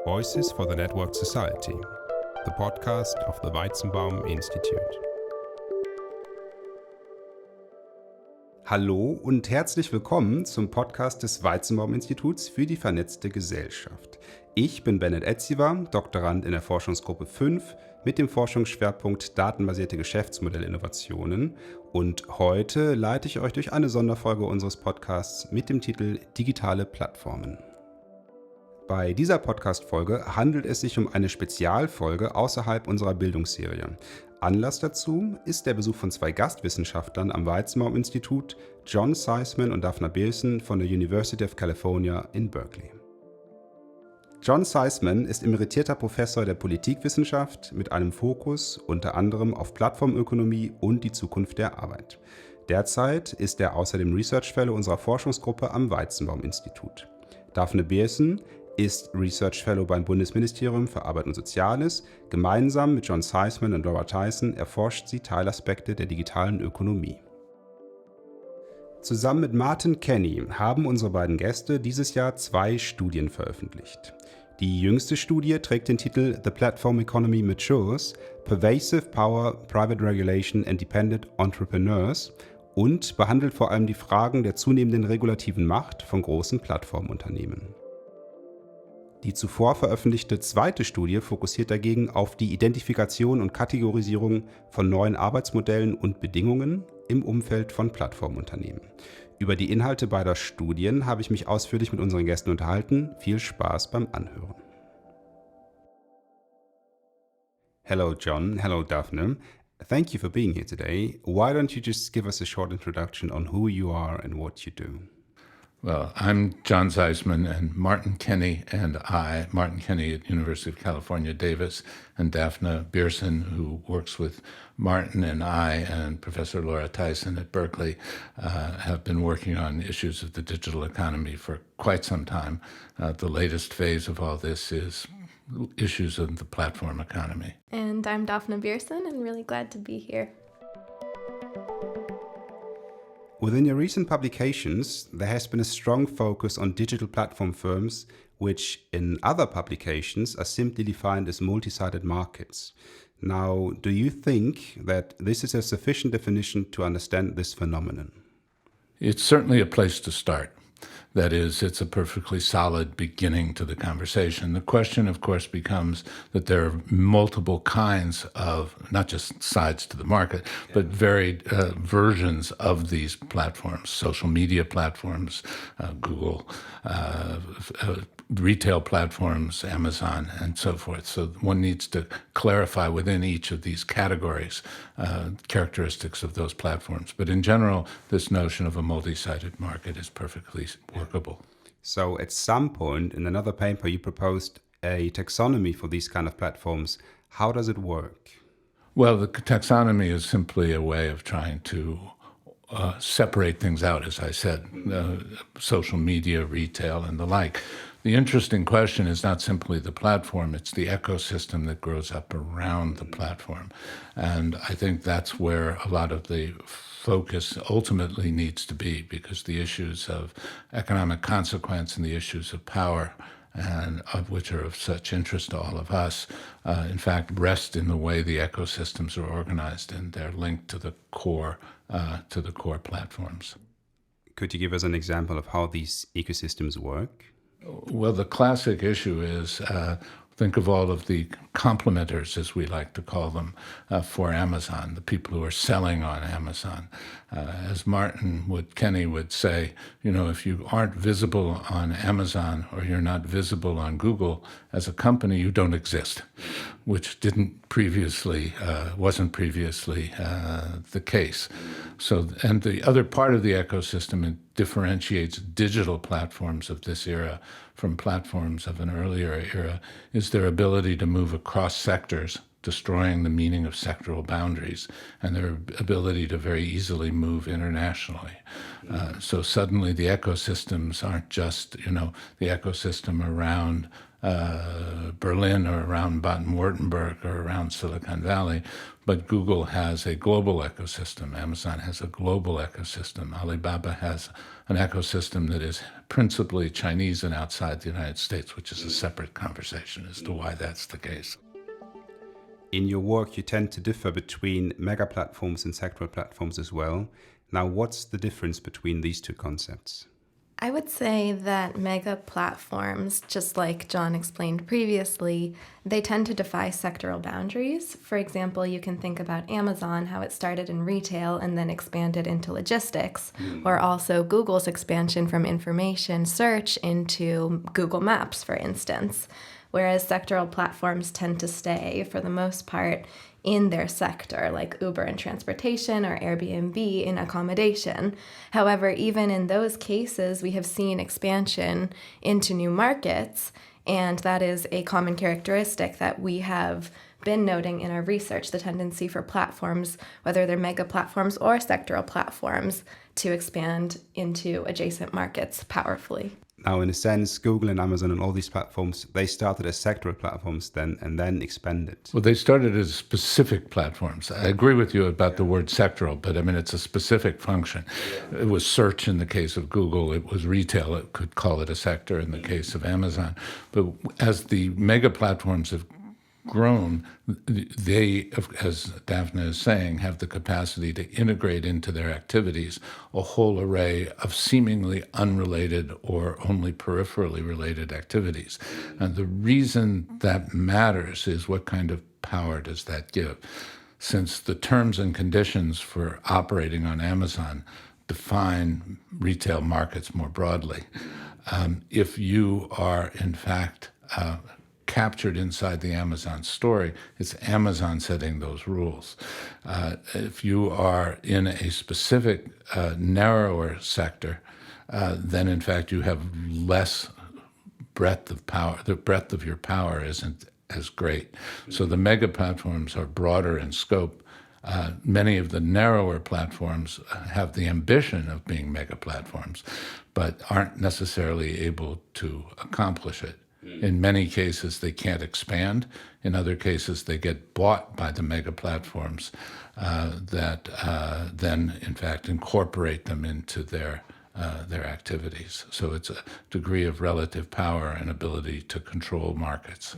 Voices for the Networked Society, the podcast of the Weizenbaum-Institut. Hallo und herzlich willkommen zum Podcast des Weizenbaum-Instituts für die vernetzte Gesellschaft. Ich bin Bennet Etsiwah, Doktorand in der Forschungsgruppe 5 mit dem Forschungsschwerpunkt datenbasierte Geschäftsmodellinnovationen, und heute leite ich euch durch eine Sonderfolge unseres Podcasts mit dem Titel Digitale Plattformen. Bei dieser Podcast-Folge handelt es sich um eine Spezialfolge außerhalb unserer Bildungsserie. Anlass dazu ist der Besuch von zwei Gastwissenschaftlern am Weizenbaum-Institut, John Zysman und Dafna Bearson von der University of California in Berkeley. John Zysman ist emeritierter Professor der Politikwissenschaft mit einem Fokus unter anderem auf Plattformökonomie und die Zukunft der Arbeit. Derzeit ist er außerdem Research Fellow unserer Forschungsgruppe am Weizenbaum-Institut. Dafna Bearson ist Research Fellow beim Bundesministerium für Arbeit und Soziales. Gemeinsam mit John Zysman und Laura Tyson erforscht sie Teilaspekte der digitalen Ökonomie. Zusammen mit Martin Kenny haben unsere beiden Gäste dieses Jahr 2 Studien veröffentlicht. Die jüngste Studie trägt den Titel The Platform Economy Matures: Pervasive Power, Private Regulation and Dependent Entrepreneurs und behandelt vor allem die Fragen der zunehmenden regulativen Macht von großen Plattformunternehmen. Die zuvor veröffentlichte zweite Studie fokussiert dagegen auf die Identifikation und Kategorisierung von neuen Arbeitsmodellen und Bedingungen im Umfeld von Plattformunternehmen. Über die Inhalte beider Studien habe ich mich ausführlich mit unseren Gästen unterhalten. Viel Spaß beim Anhören. Hello John, hello Dafna. Thank you for being here today. Why don't you just give us a short introduction on who you are and what you do? Well, I'm John Zysman, and Martin Kenny and I, Martin Kenny at University of California, Davis, and Dafna Bearson, who works with Martin and I and Professor Laura Tyson at Berkeley, have been working on issues of the digital economy for quite some time. The latest phase of all this is issues of the platform economy. And I'm Dafna Bearson, and really glad to be here. Within your recent publications, there has been a strong focus on digital platform firms, which in other publications are simply defined as multi-sided markets. Now, do you think that this is a sufficient definition to understand this phenomenon? It's certainly a place to start. That is, it's a perfectly solid beginning to the conversation. The question, of course, becomes that there are multiple kinds of, not just sides to the market, but varied versions of these platforms, social media platforms, Google, retail platforms, Amazon, and so forth. So one needs to clarify within each of these categories characteristics of those platforms. But in general, this notion of a multi-sided market is perfectly workable. So at some point in another paper, you proposed a taxonomy for these kind of platforms. How does it work? Well, the taxonomy is simply a way of trying to separate things out, as I said, social media, retail, and the like. The interesting question is not simply the platform, it's the ecosystem that grows up around the platform. And I think that's where a lot of the focus ultimately needs to be, because the issues of economic consequence and the issues of power, and of which are of such interest to all of us, in fact, rest in the way the ecosystems are organized, and they're linked to the core platforms. Could you give us an example of how these ecosystems work? Well, the classic issue is think of all of the complementers, as we like to call them, for Amazon, the people who are selling on Amazon. As Kenny would say, if you aren't visible on Amazon or you're not visible on Google as a company, you don't exist, which wasn't previously the case. So, and the other part of the ecosystem, it differentiates digital platforms of this era from platforms of an earlier era, is their ability to move across sectors destroying the meaning of sectoral boundaries and their ability to very easily move internationally. So suddenly the ecosystems aren't just, the ecosystem around Berlin or around Baden-Württemberg or around Silicon Valley, but Google has a global ecosystem. Amazon has a global ecosystem. Alibaba has an ecosystem that is principally Chinese and outside the United States, which is a separate conversation as to why that's the case. In your work, you tend to differ between mega platforms and sectoral platforms as well. Now, what's the difference between these two concepts? I would say that mega platforms, just like John explained previously, they tend to defy sectoral boundaries. For example, you can think about Amazon, how it started in retail and then expanded into logistics, or also Google's expansion from information search into Google Maps, for instance. Whereas sectoral platforms tend to stay, for the most part, in their sector, like Uber in transportation or Airbnb in accommodation. However, even in those cases, we have seen expansion into new markets, and that is a common characteristic that we have been noting in our research, the tendency for platforms, whether they're mega platforms or sectoral platforms, to expand into adjacent markets powerfully. Now, in a sense, Google and Amazon and all these platforms, they started as sectoral platforms then and then expanded. Well, they started as specific platforms. I agree with you about the word sectoral, but I mean, it's a specific function. It was search in the case of Google. It was retail. It could call it a sector in the case of Amazon. But as the mega platforms have grown, they, as Dafna is saying, have the capacity to integrate into their activities a whole array of seemingly unrelated or only peripherally related activities. And the reason that matters is what kind of power does that give? Since the terms and conditions for operating on Amazon define retail markets more broadly, if you are in fact captured inside the Amazon story, it's Amazon setting those rules. If you are in a specific narrower sector, then in fact you have less breadth of power. The breadth of your power isn't as great. So the mega platforms are broader in scope. Many of the narrower platforms have the ambition of being mega platforms, but aren't necessarily able to accomplish it. In many cases, they can't expand. In other cases, they get bought by the mega platforms that then, in fact, incorporate them into their activities. So it's a degree of relative power and ability to control markets.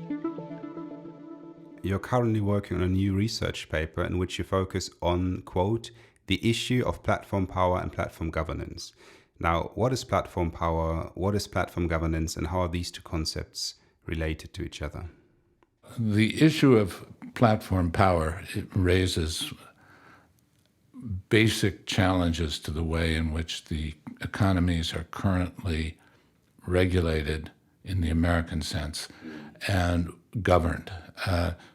You're currently working on a new research paper in which you focus on, quote, the issue of platform power and platform governance. Now, what is platform power, what is platform governance, and how are these two concepts related to each other? The issue of platform power, it raises basic challenges to the way in which the economies are currently regulated in the American sense and governed.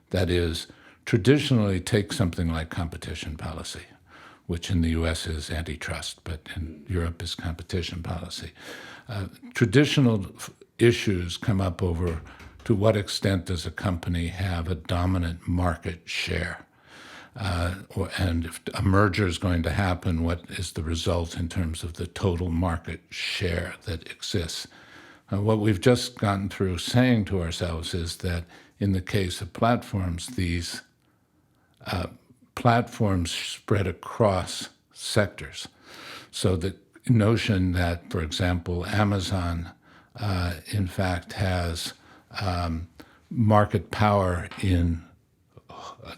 That is, traditionally take something like competition policy, which in the US is antitrust, but in Europe is competition policy. Traditional issues come up over to what extent does a company have a dominant market share? And if a merger is going to happen, what is the result in terms of the total market share that exists? What we've just gotten through saying to ourselves is that in the case of platforms, these platforms spread across sectors. So the notion that, for example, Amazon, in fact, has market power in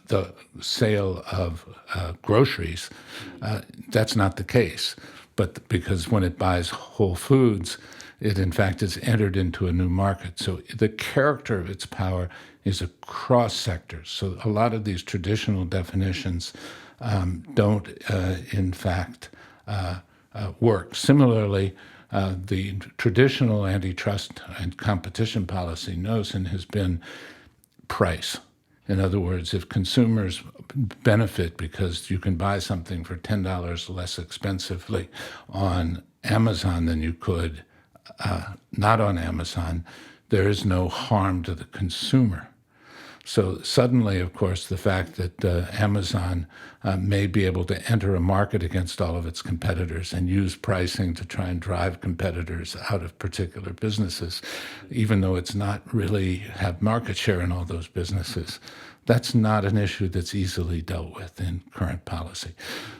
the sale of groceries, that's not the case. But because when it buys Whole Foods, it in fact is entered into a new market. So the character of its power is across sectors. So a lot of these traditional definitions don't, in fact, work. Similarly, the traditional antitrust and competition policy notion has been price. In other words, if consumers benefit because you can buy something for $10 less expensively on Amazon than you could not on Amazon, there is no harm to the consumer. So suddenly, of course, the fact that Amazon may be able to enter a market against all of its competitors and use pricing to try and drive competitors out of particular businesses, even though it's not really have market share in all those businesses, that's not an issue that's easily dealt with in current policy.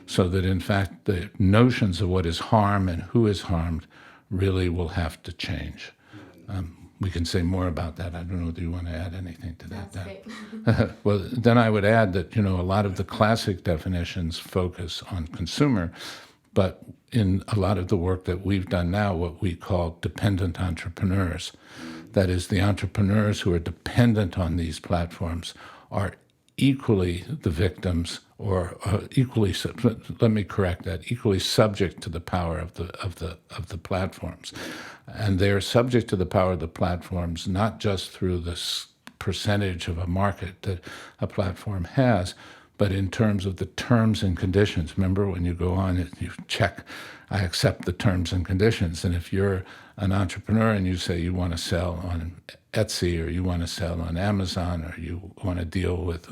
So that, in fact, the notions of what is harm and who is harmed really will have to change. We can say more about that. I don't know whether you want to add anything to that. That's great. Well, then I would add that, a lot of the classic definitions focus on consumer, but in a lot of the work that we've done now, what we call dependent entrepreneurs, that is, the entrepreneurs who are dependent on these platforms are equally the victims, or equally, let me correct that, equally subject to the power of the platforms. And they're subject to the power of the platforms not just through this percentage of a market that a platform has, but in terms of the terms and conditions. Remember, when you go on, you check, I accept the terms and conditions. And if you're an entrepreneur and you say you want to sell on Etsy, or you want to sell on Amazon, or you want to deal with,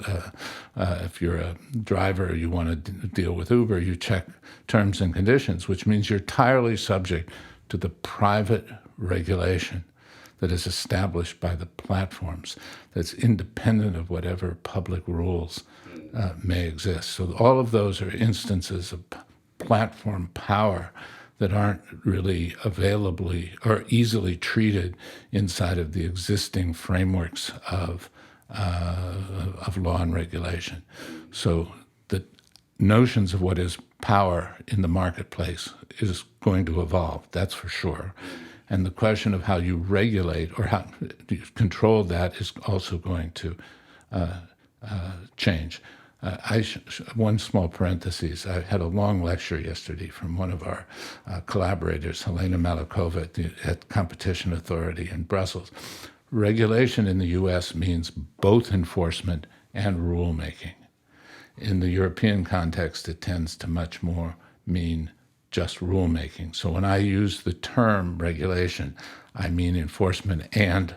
if you're a driver, you want to deal with Uber, you check terms and conditions, which means you're entirely subject to the private regulation that is established by the platforms, that's independent of whatever public rules may exist. So all of those are instances of platform power that aren't really availably or easily treated inside of the existing frameworks of law and regulation. So the notions of what is power in the marketplace is going to evolve, that's for sure. And the question of how you regulate or how you control that is also going to change. One small parenthesis, I had a long lecture yesterday from one of our collaborators, Helena Malikova, at Competition Authority in Brussels. Regulation in the US means both enforcement and rulemaking. In the European context, it tends to much more mean just rulemaking. So when I use the term regulation, I mean enforcement and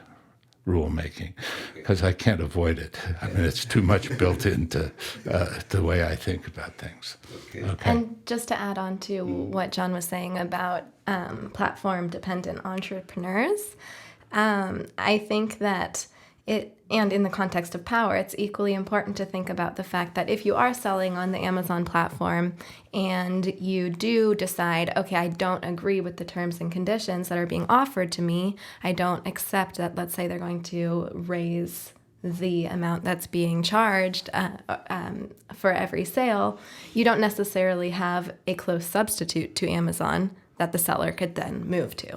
rulemaking, because I can't avoid it. I mean, it's too much built into the way I think about things. Okay. And just to add on to what John was saying about platform-dependent entrepreneurs, I think that and in the context of power, it's equally important to think about the fact that if you are selling on the Amazon platform and you do decide, okay, I don't agree with the terms and conditions that are being offered to me, I don't accept that, let's say they're going to raise the amount that's being charged for every sale, you don't necessarily have a close substitute to Amazon that the seller could then move to,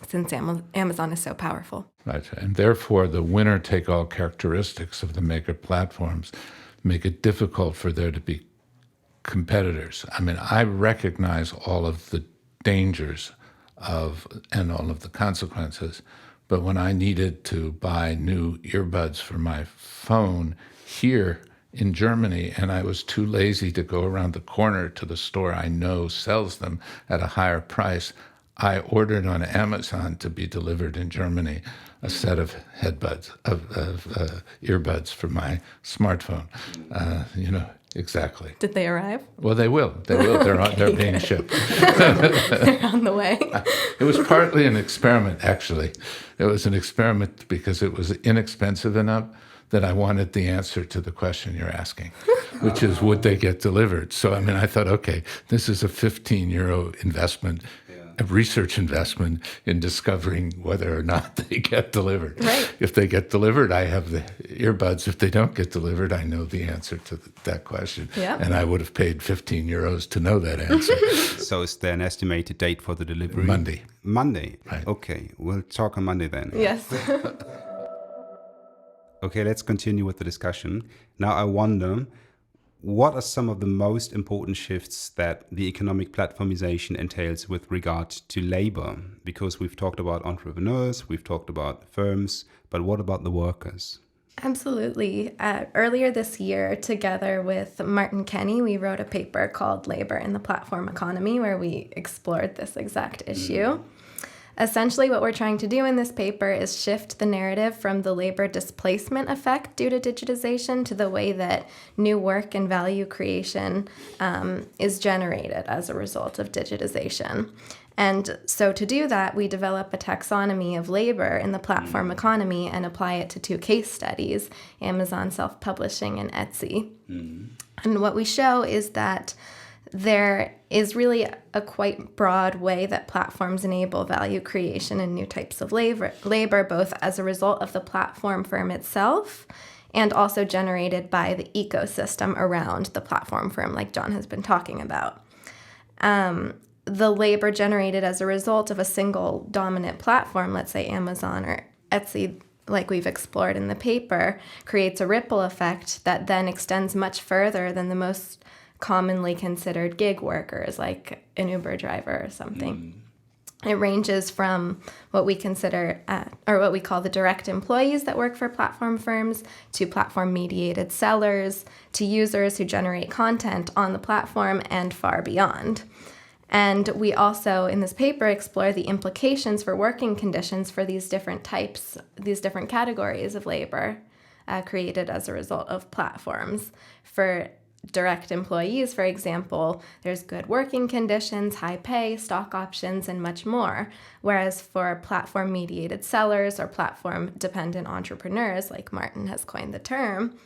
since Amazon is so powerful. Right, and therefore the winner-take-all characteristics of the maker platforms make it difficult for there to be competitors. I mean, I recognize all of the dangers and all of the consequences, but when I needed to buy new earbuds for my phone here in Germany, and I was too lazy to go around the corner to the store I know sells them at a higher price, I ordered on Amazon to be delivered in Germany a set of earbuds for my smartphone. Exactly. Did they arrive? Well, they will. They're being shipped. They're on the way. It was partly an experiment, actually. It was an experiment because it was inexpensive enough that I wanted the answer to the question you're asking, which is, would they get delivered? So, I mean, I thought, okay, this is a 15 euro investment, a research investment in discovering whether or not they get delivered. Right. If they get delivered, I have the earbuds. If they don't get delivered, I know the answer to that question. Yep. And I would have paid 15 euros to know that answer. So is there an estimated date for the delivery? Monday. Right. Okay, we'll talk on Monday then. Yes. Okay, let's continue with the discussion. Now I wonder, what are some of the most important shifts that the economic platformization entails with regard to labor? Because we've talked about entrepreneurs, we've talked about firms, but what about the workers? Absolutely. Earlier this year, together with Martin Kenny, we wrote a paper called Labor in the Platform Economy, where we explored this exact issue. Essentially, what we're trying to do in this paper is shift the narrative from the labor displacement effect due to digitization to the way that new work and value creation is generated as a result of digitization. And so to do that, we develop a taxonomy of labor in the platform economy and apply it to 2 case studies, Amazon self-publishing and Etsy. And what we show is that there is really a quite broad way that platforms enable value creation and new types of labor, both as a result of the platform firm itself and also generated by the ecosystem around the platform firm, like John has been talking about. The labor generated as a result of a single dominant platform, let's say Amazon or Etsy, like we've explored in the paper, creates a ripple effect that then extends much further than the most commonly considered gig workers, like an Uber driver or something. It ranges from what we consider, or what we call the direct employees that work for platform firms, to platform-mediated sellers, to users who generate content on the platform, and far beyond. And we also, in this paper, explore the implications for working conditions for these different types, these different categories of labor created as a result of platforms. For direct employees, for example, there's good working conditions, high pay, stock options, and much more. Whereas for platform-mediated sellers or platform-dependent entrepreneurs, like Martin has coined the term,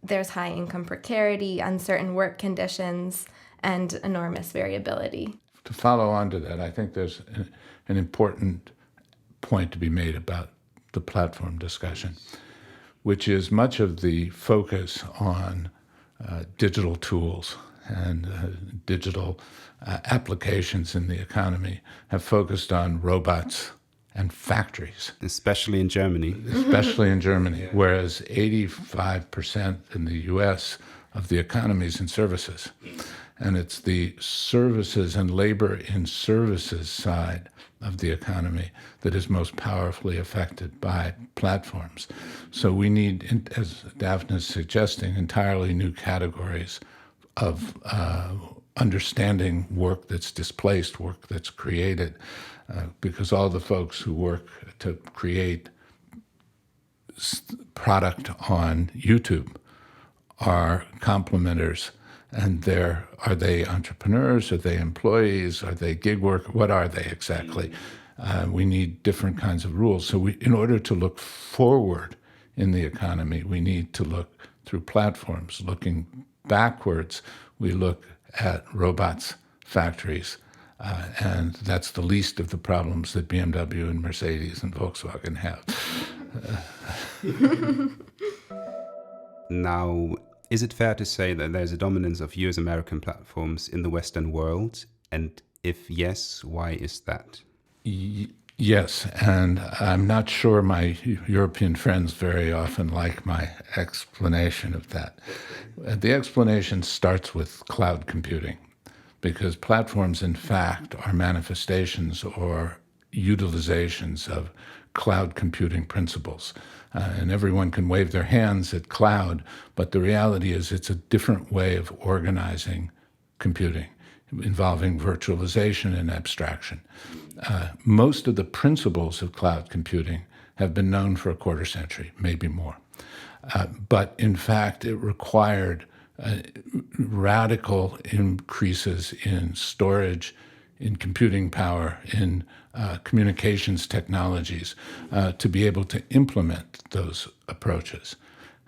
there's high income precarity, uncertain work conditions, and enormous variability. To follow on to that, I think there's an important point to be made about the platform discussion, which is much of the focus on digital tools and digital applications in the economy have focused on robots and factories. Especially in Germany. Especially in Germany, whereas 85% in the US of the economy is in services. And it's the services and labor in services side of the economy that is most powerfully affected by platforms. So we need, as Dafna is suggesting, entirely new categories of understanding work that's displaced, work that's created, because all the folks who work to create product on YouTube are complementers. And are they entrepreneurs? Are they employees? Are they gig workers? What are they exactly? We need different kinds of rules. So in order to look forward in the economy, we need to look through platforms. Looking backwards, we look at robots, factories, and that's the least of the problems that BMW and Mercedes and Volkswagen have. Now, is it fair to say that there's a dominance of US American platforms in the Western world? And if yes, why is that? Yes, and I'm not sure my European friends very often like my explanation of that. The explanation starts with cloud computing, because platforms, in fact, are manifestations or utilizations of cloud computing principles. And everyone can wave their hands at cloud, but the reality is it's a different way of organizing computing, involving virtualization and abstraction. Most of the principles of cloud computing have been known for a quarter century, maybe more. But in fact, it required radical increases in storage, in computing power, in communications technologies to be able to implement those approaches.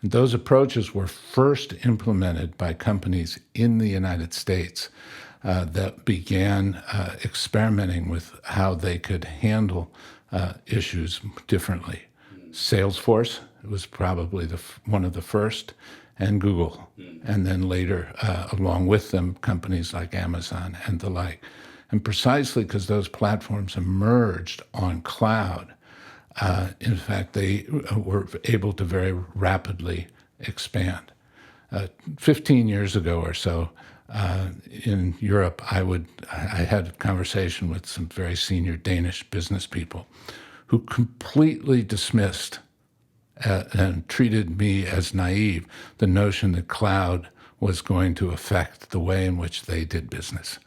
And those approaches were first implemented by companies in the United States that began experimenting with how they could handle issues differently. Salesforce was probably one of the first, and Google, and then later, along with them, companies like Amazon and the like. And precisely because those platforms emerged on cloud, in fact, they were able to very rapidly expand. 15 years ago or so, in Europe, I had a conversation with some very senior Danish business people who completely dismissed and treated me as naive the notion that cloud was going to affect the way in which they did business.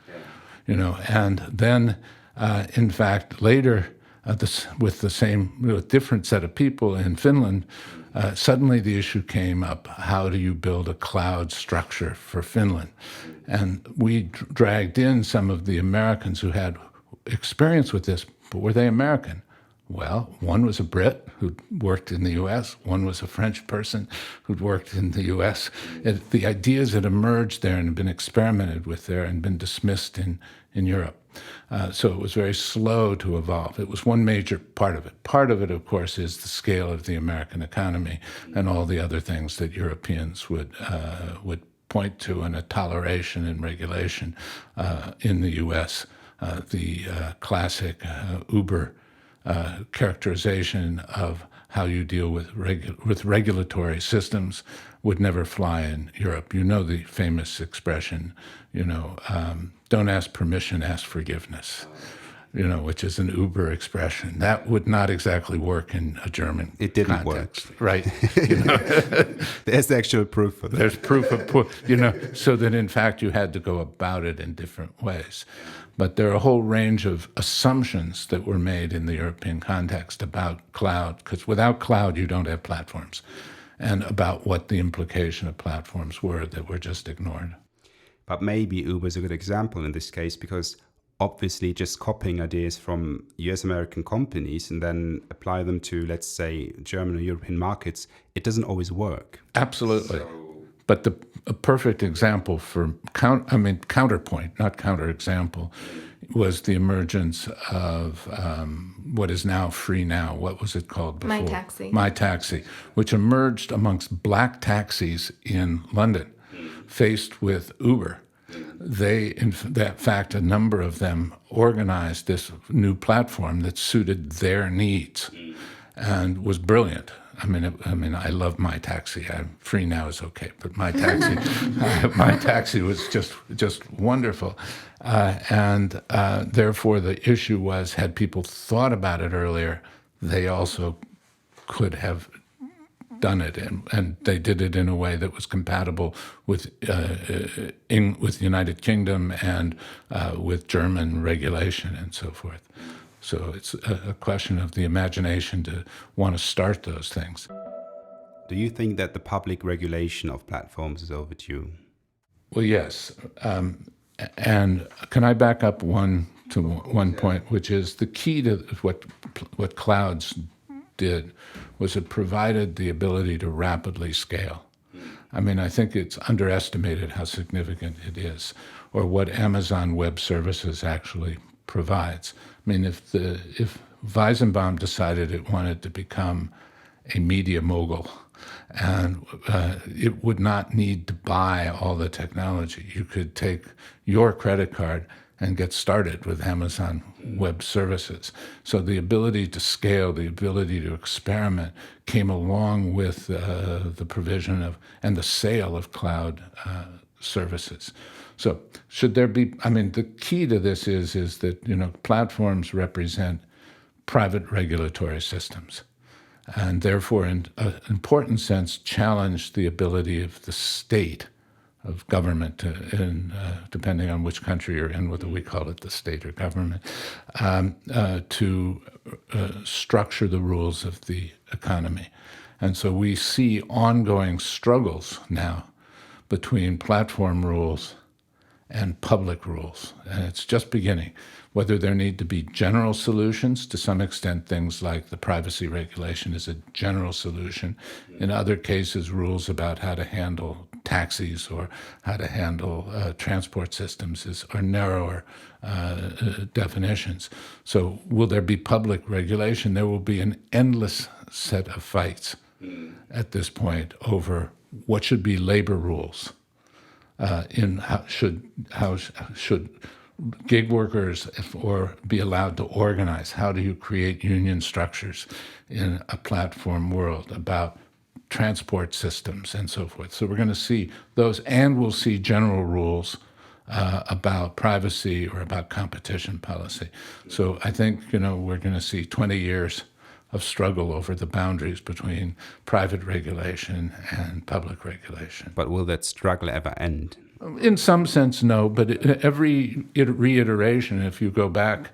And then, in fact, later, with different set of people in Finland, suddenly the issue came up: how do you build a cloud structure for Finland? And we dragged in some of the Americans who had experience with this, but were they American? Well, one was a Brit who'd worked in the U.S., one was a French person who'd worked in the U.S. The ideas had emerged there and had been experimented with there and been dismissed in Europe. So it was very slow to evolve. It was one major part of it. Part of it, of course, is the scale of the American economy and all the other things that Europeans would point to, and a toleration and regulation in the U.S. The classic Uber characterization of how you deal with regulatory systems would never fly in Europe. You know the famous expression, don't ask permission, ask forgiveness, which is an Uber expression. That would not exactly work in a German It didn't context. work. Right. There's actual proof for that. There's proof of, so that in fact you had to go about it in different ways. But there are a whole range of assumptions that were made in the European context about cloud, because without cloud, you don't have platforms, and about what the implication of platforms were that were just ignored. But maybe Uber is a good example in this case, because obviously just copying ideas from US American companies and then apply them to, let's say, German or European markets, it doesn't always work. Absolutely. But a perfect example for counterpoint, not counterexample, was the emergence of what is now Free Now. What was it called before? My Taxi. My Taxi, which emerged amongst black taxis in London, faced with Uber. They, in fact, a number of them organized this new platform that suited their needs and was brilliant. I mean, I love My Taxi. Free Now is okay, but My Taxi, My Taxi was just wonderful, and therefore the issue was, had people thought about it earlier, they also could have done it, and they did it in a way that was compatible with the United Kingdom and with German regulation and so forth. So it's a question of the imagination to want to start those things. Do you think that the public regulation of platforms is overdue? Well, yes. And can I back up one point, which is the key to what clouds did was it provided the ability to rapidly scale. I mean, I think it's underestimated how significant it is, or what Amazon Web Services actually provides. I mean, if Weizenbaum decided it wanted to become a media mogul, and it would not need to buy all the technology. You could take your credit card and get started with Amazon Web Services. So the ability to scale, the ability to experiment came along with the provision of and the sale of cloud services. So should there be, I mean, the key to this is that, platforms represent private regulatory systems, and therefore in an important sense challenge the ability of the state, of government, depending on which country you're in, whether we call it the state or government, to structure the rules of the economy. And so we see ongoing struggles now between platform rules and public rules. And it's just beginning. Whether there need to be general solutions, to some extent things like the privacy regulation is a general solution. In other cases, rules about how to handle taxis or how to handle transport systems are narrower definitions. So will there be public regulation? There will be an endless set of fights at this point over what should be labor rules. How should gig workers or be allowed to organize? How do you create union structures in a platform world about transport systems and so forth? So we're going to see those, and we'll see general rules about privacy or about competition policy. So I think, we're going to see 20 years of struggle over the boundaries between private regulation and public regulation. But will that struggle ever end? In some sense, no, but every reiteration, if you go back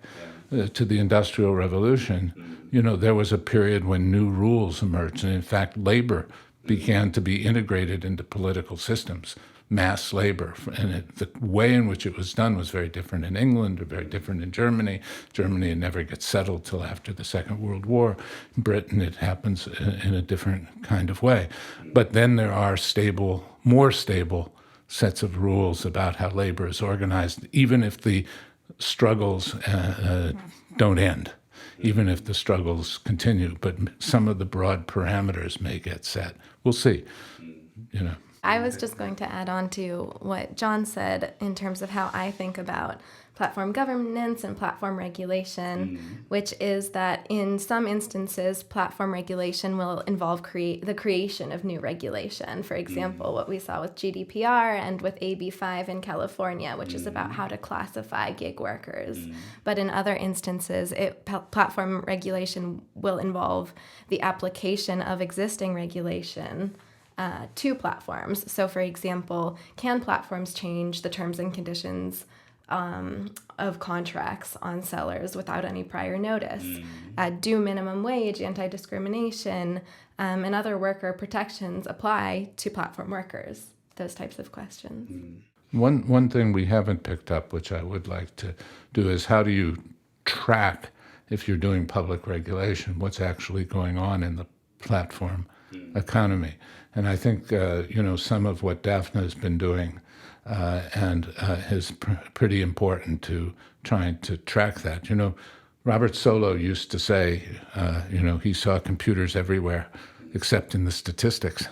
to the Industrial Revolution, there was a period when new rules emerged. And in fact, labor began to be integrated into political systems, mass labor. And the way in which it was done was very different in England or very different in Germany. Germany never gets settled till after the Second World War. In Britain, it happens in a different kind of way. But then there are more stable sets of rules about how labor is organized, even if the struggles don't end, even if the struggles continue. But some of the broad parameters may get set. We'll see. I was just going to add on to what John said in terms of how I think about platform governance and platform regulation, which is that in some instances, platform regulation will involve the creation of new regulation. For example, what we saw with GDPR and with AB5 in California, which is about how to classify gig workers. But in other instances, platform regulation will involve the application of existing regulation to platforms. So, for example, can platforms change the terms and conditions of contracts on sellers without any prior notice? Do minimum wage, anti-discrimination, and other worker protections apply to platform workers? Those types of questions. One thing we haven't picked up, which I would like to do, is how do you track, if you're doing public regulation, what's actually going on in the platform economy? And I think, some of what Dafna has been doing and is pretty important to trying to track that. Robert Solow used to say, he saw computers everywhere except in the statistics.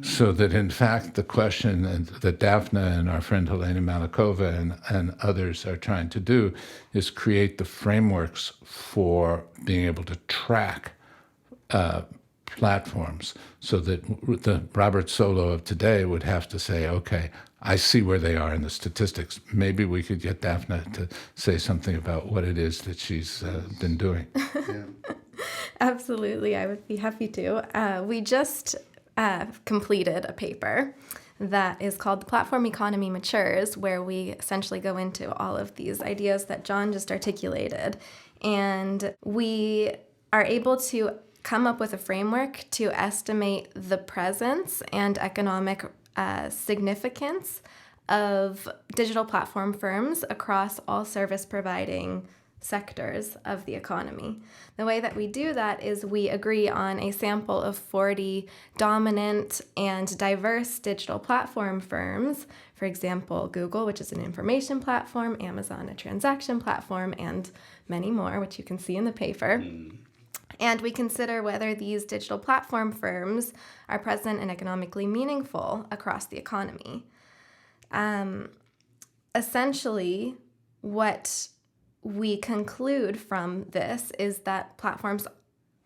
So that, in fact, the question that Dafna and our friend Helena Malikova and others are trying to do is create the frameworks for being able to track platforms, so that the Robert Solow of today would have to say, okay, I see where they are in the statistics. Maybe we could get Dafna to say something about what it is that she's been doing. Absolutely, I would be happy to. We just completed a paper that is called The Platform Economy Matures, where we essentially go into all of these ideas that John just articulated. And we are able to come up with a framework to estimate the presence and economic significance of digital platform firms across all service-providing sectors of the economy. The way that we do that is we agree on a sample of 40 dominant and diverse digital platform firms. For example, Google, which is an information platform, Amazon, a transaction platform, and many more, which you can see in the paper. And we consider whether these digital platform firms are present and economically meaningful across the economy. Essentially, what we conclude from this is that platforms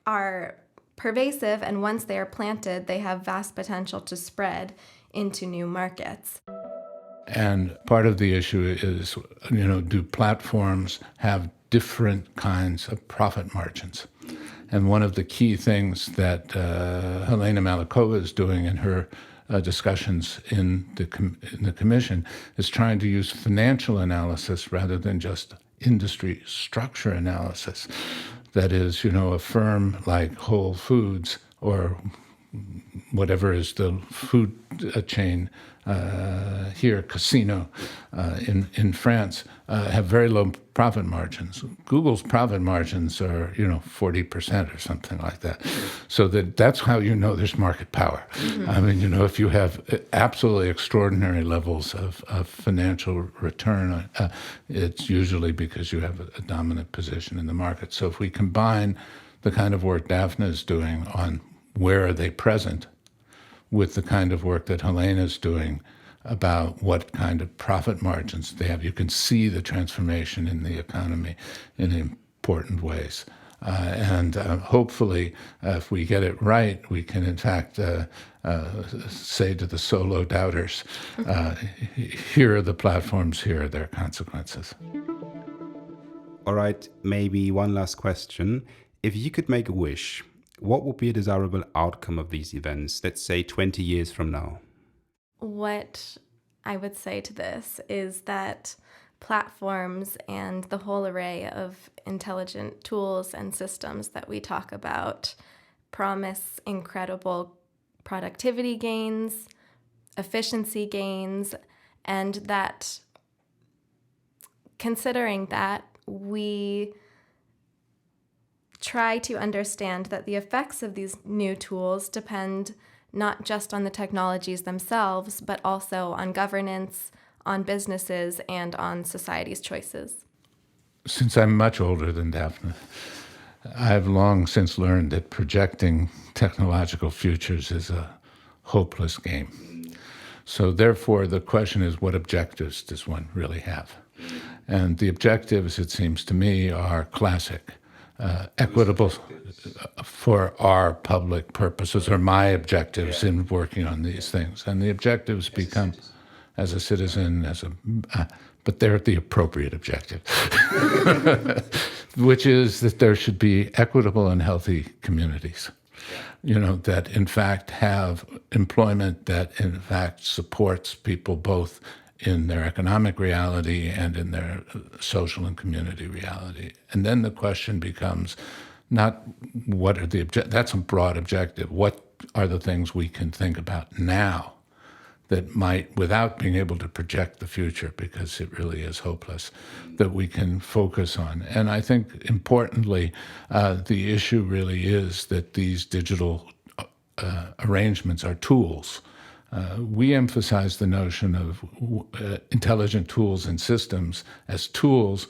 are pervasive, and once they are planted, they have vast potential to spread into new markets. And part of the issue is, do platforms have different kinds of profit margins? And one of the key things that Helena Malikova is doing in her discussions in the commission is trying to use financial analysis rather than just industry structure analysis. That is, a firm like Whole Foods or whatever is the food chain here, Casino in France, have very low profit margins. Google's profit margins are, 40% or something like that. So that's how there's market power. I mean, if you have absolutely extraordinary levels of financial return, it's usually because you have a dominant position in the market. So if we combine the kind of work Dafna is doing on where are they present with the kind of work that Helena is doing about what kind of profit margins they have, you can see the transformation in the economy in important ways. And hopefully, if we get it right, we can, in fact, say to the solo doubters, here are the platforms, here are their consequences. All right, maybe one last question. If you could make a wish, what would be a desirable outcome of these events, let's say 20 years from now? What I would say to this is that platforms and the whole array of intelligent tools and systems that we talk about promise incredible productivity gains, efficiency gains, and that considering that, we try to understand that the effects of these new tools depend not just on the technologies themselves, but also on governance, on businesses, and on society's choices. Since I'm much older than Dafna, I've long since learned that projecting technological futures is a hopeless game. So therefore, the question is, what objectives does one really have? And the objectives, it seems to me, are classic. Equitable for our public purposes, or my objectives in working on these things. And the objectives become, as a citizen, but they're the appropriate objective, which is that there should be equitable and healthy communities, that in fact have employment that in fact supports people both in their economic reality and in their social and community reality. And then the question becomes not what are the that's a broad objective. What are the things we can think about now that might, without being able to project the future, because it really is hopeless, that we can focus on? And I think importantly, the issue really is that these digital arrangements are tools. We emphasize the notion of intelligent tools and systems as tools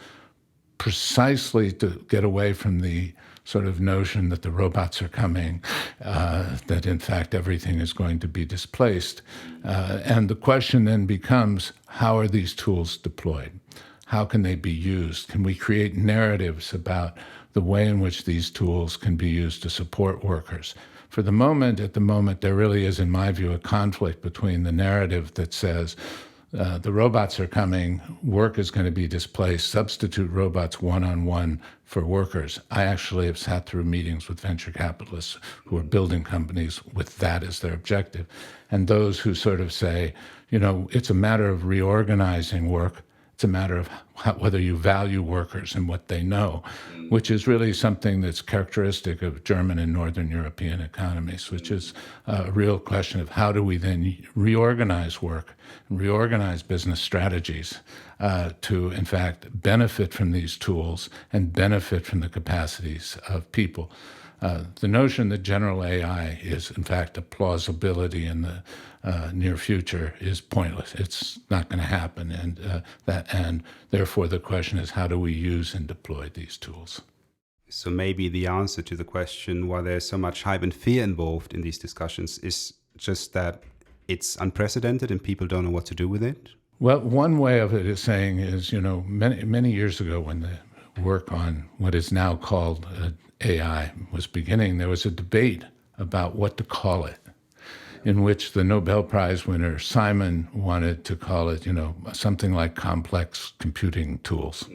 precisely to get away from the sort of notion that the robots are coming, that in fact everything is going to be displaced. And the question then becomes, how are these tools deployed? How can they be used? Can we create narratives about the way in which these tools can be used to support workers? At the moment, there really is, in my view, a conflict between the narrative that says the robots are coming, work is going to be displaced, substitute robots one-on-one for workers. I actually have sat through meetings with venture capitalists who are building companies with that as their objective. And those who sort of say, it's a matter of reorganizing work. It's a matter of whether you value workers and what they know, which is really something that's characteristic of German and Northern European economies, which is a real question of how do we then reorganize work, reorganize business strategies to, in fact, benefit from these tools and benefit from the capacities of people. The notion that general AI is, in fact, a plausibility in the near future is pointless. It's not going to happen, and therefore the question is, how do we use and deploy these tools? So maybe the answer to the question why there's so much hype and fear involved in these discussions is just that it's unprecedented and people don't know what to do with it? Well, one way of it is saying is, many years ago when the work on what is now called AI was beginning, there was a debate about what to call it, in which the Nobel Prize winner Zysman wanted to call it, something like complex computing tools.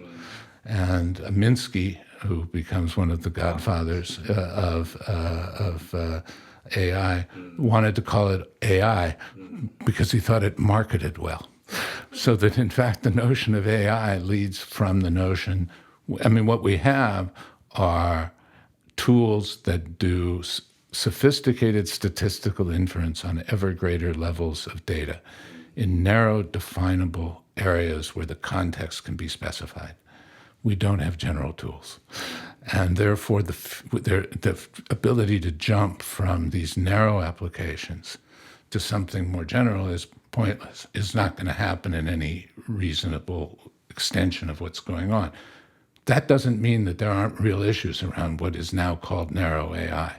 And Minsky, who becomes one of the godfathers of AI, wanted to call it AI because he thought it marketed well. So that, in fact, the notion of AI leads from the notion, what we have are tools that do sophisticated statistical inference on ever greater levels of data in narrow, definable areas where the context can be specified. We don't have general tools. And therefore, the ability to jump from these narrow applications to something more general is pointless. It's not going to happen in any reasonable extension of what's going on. That doesn't mean that there aren't real issues around what is now called narrow AI.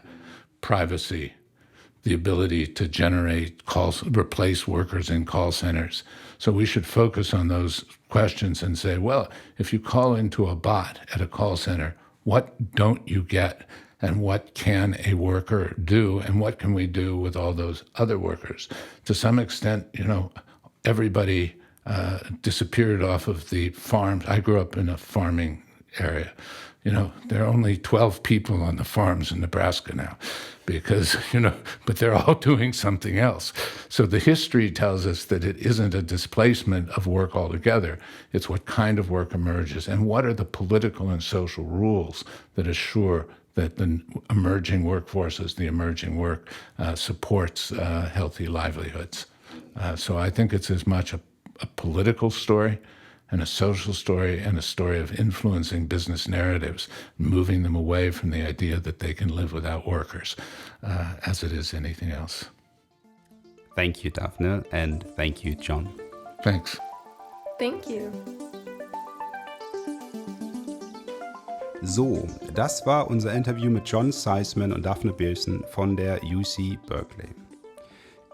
Privacy, the ability to generate calls, replace workers in call centers. So we should focus on those questions and say, well, if you call into a bot at a call center, what don't you get? And what can a worker do? And what can we do with all those other workers? To some extent, everybody disappeared off of the farms. I grew up in a farming area. there are only 12 people on the farms in Nebraska now because, but they're all doing something else. So the history tells us that it isn't a displacement of work altogether. It's what kind of work emerges and what are the political and social rules that assure that the emerging workforces, the emerging work supports healthy livelihoods. So I think it's as much a political story and a social story and a story of influencing business narratives, moving them away from the idea that they can live without workers, as it is anything else. Thank you, Dafna, and thank you, John. Thanks. Thank you. So, das war unser Interview mit John Zysman und Dafna Bearson von der UC Berkeley.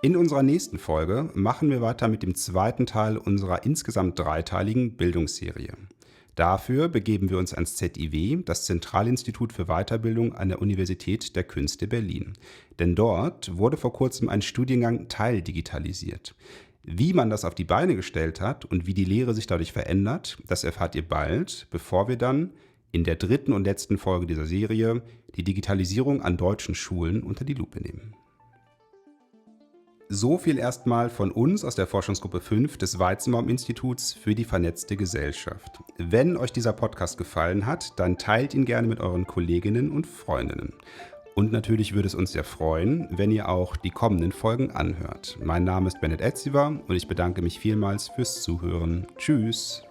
In unserer nächsten Folge machen wir weiter mit dem zweiten Teil unserer insgesamt dreiteiligen Bildungsserie. Dafür begeben wir uns ans ZIW, das Zentralinstitut für Weiterbildung an der Universität der Künste Berlin. Denn dort wurde vor kurzem ein Studiengang teildigitalisiert. Wie man das auf die Beine gestellt hat und wie die Lehre sich dadurch verändert, das erfahrt ihr bald, bevor wir dann in der dritten und letzten Folge dieser Serie die Digitalisierung an deutschen Schulen unter die Lupe nehmen. So viel erstmal von uns aus der Forschungsgruppe 5 des Weizenbaum-Instituts für die vernetzte Gesellschaft. Wenn euch dieser Podcast gefallen hat, dann teilt ihn gerne mit euren Kolleginnen und Freundinnen. Und natürlich würde es uns sehr freuen, wenn ihr auch die kommenden Folgen anhört. Mein Name ist Bennet Etsiwah und ich bedanke mich vielmals fürs Zuhören. Tschüss!